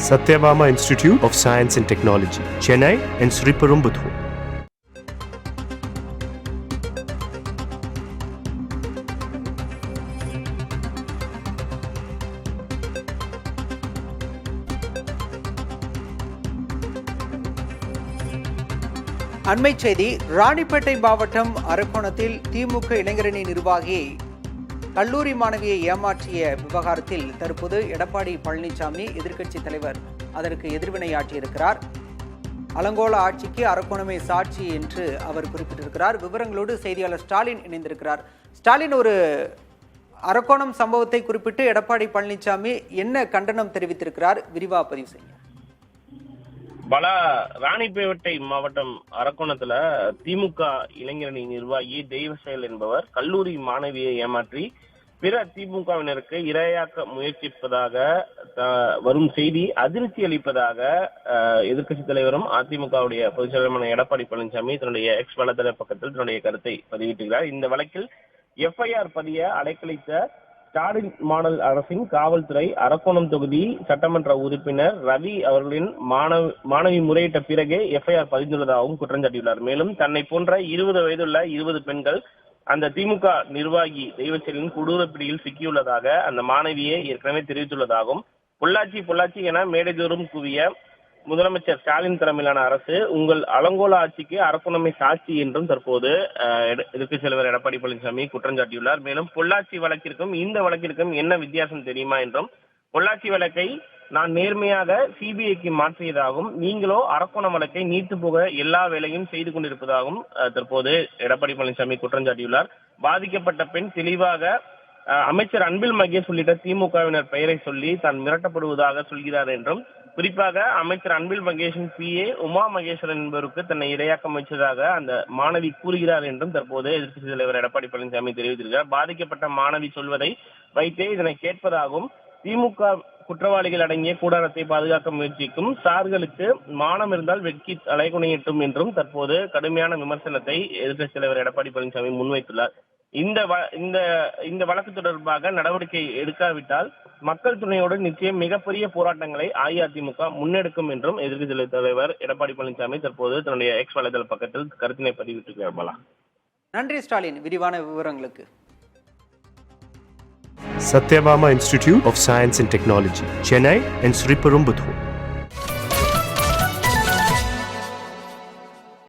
Satyabama Institute of Science and Technology, Chennai and Sriperumbudur. அண்மை செய்தி. ராணிப்பேட்டை மாவட்டம் அரக்கோணத்தில் திமுக இளைஞரணி நிர்வாகியை கல்லூரி மாணவியை ஏமாற்றிய விவகாரத்தில் தற்போது எடப்பாடி பழனிசாமி எதிர்க்கட்சித் தலைவர் அதற்கு எதிர்வினையாற்றியிருக்கிறார். அலங்கோல ஆட்சிக்கு அரக்கோணமே சாட்சி என்று அவர் குறிப்பிட்டிருக்கிறார். விவரங்களோடு செய்தியாளர் ஸ்டாலின் இணைந்திருக்கிறார். ஸ்டாலின், ஒரு அரக்கோணம் சம்பவத்தை குறிப்பிட்டு எடப்பாடி பழனிசாமி என்ன கண்டனம் தெரிவித்திருக்கிறார்? விரிவா பதிவு செய்ய. ராணிப்பேட்டை மாவட்டம் அரக்கோணத்துல திமுக இளைஞரணி நிர்வாகி தெய்வசெயல் என்பவர் கல்லூரி மாணவியை ஏமாற்றி பிற திமுகவினருக்கு இரையாக்க முயற்சிப்பதாக வரும் செய்தி அதிர்ச்சி அளிப்பதாக எதிர்க்கட்சித் தலைவரும் அதிமுகவுடைய பொதுச் செயலாளருமான எடப்பாடி பழனிசாமி தன்னுடைய எக்ஸ் வலைதள பக்கத்தில் தன்னுடைய கருத்தை பதிவிட்டுகிறார். இந்த வழக்கில் எஃப்ஐஆர் பதிய அலைக்கழித்த ஸ்டாலின் மாடல் அரசின் காவல்துறை அரக்கோணம் தொகுதி சட்டமன்ற உறுப்பினர் ரவி அவர்களின் மாணவி முறையிட்ட பிறகே எஃப்ஐஆர் பதிந்துள்ளதாகவும் குற்றம் சாட்டியுள்ளார். மேலும் தன்னை போன்ற 20 வயதுள்ள 20 பெண்கள் அந்த திமுக நிர்வாகி தெய்வச்செயலின் கொடூர பிடியில் சிக்கியுள்ளதாக அந்த மாணவியை ஏற்கனவே தெரிவித்துள்ளதாகவும் பொள்ளாச்சி என மேடைதோறும் குவிய முதலமைச்சர் ஸ்டாலின் தலைமையிலான அரசு உங்கள் அலங்கோல ஆட்சிக்கு அரக்கோணமே சாட்சி என்றும் தற்போது எதிர்க்கட்சித் தலைவர் எடப்பாடி பழனிசாமி குற்றம் சாட்டியுள்ளார். மேலும் பொள்ளாச்சி வழக்கிற்கும் இந்த வழக்கிற்கும் என்ன வித்தியாசம் தெரியுமா என்றும், பொள்ளாச்சி வழக்கை நான் நேர்மையாக சிபிஐக்கு மாற்றியதாகவும் நீங்களோ அரக்கோணம் வழக்கை நீட்டு போக எல்லா வேலையும் செய்து கொண்டிருப்பதாகவும் தற்போது எடப்பாடி பழனிசாமி குற்றம் சாட்டியுள்ளார். பாதிக்கப்பட்ட பெண் தெளிவாக அமைச்சர் அன்பில் மகேஷ் உள்ளிட்ட திமுகவினர் பெயரை சொல்லி தான் மிரட்டப்படுவதாக சொல்கிறார் என்றும், குறிப்பாக அமைச்சர் அன்பில் மகேஷின் PA உமா மகேஸ்வரன் என்பவருக்கு தன்னை இரையாக்க முயற்சியதாக அந்த மாணவி கூறுகிறார் என்றும் தற்போது எதிர்க்கட்சித் தலைவர் எடப்பாடி பழனிசாமி தெரிவித்திருக்கிறார். பாதிக்கப்பட்ட மாணவி சொல்வதை வைத்தே இதனை கேட்பதாகவும் திமுக குற்றவாளிகள் அடங்கிய கூடாரத்தை பாதுகாக்க முயற்சிக்கும் சார்களுக்கு மானம் இருந்தால் வெட்கி அலைகுணையட்டும் என்றும் தற்போது கடுமையான விமர்சனத்தை எதிர்க்கட்சித் தலைவர் எடப்பாடி பழனிசாமி முன்வைத்துள்ளார். இந்த வழக்கு தொடர்பாக நடவடிக்கை எடுக்காவிட்டால் மக்கள் துணையோடு நிச்சயம் மிகப்பெரிய போராட்டங்களை அஇஅதிமுக முன்னெடுக்கும் என்றும் எதிர்க்கட்சி தலைவர் எடப்பாடி பழனிசாமி தற்போது தன்னுடைய எக்ஸ் வலைதள பக்கத்தில் கருத்தினை பதிவிட்டிருக்கிறார். நன்றி ஸ்டாலின், விரிவான விவரங்களுக்கு. Satyabama Institute of Science and Technology, Chennai and Sriperumbudur.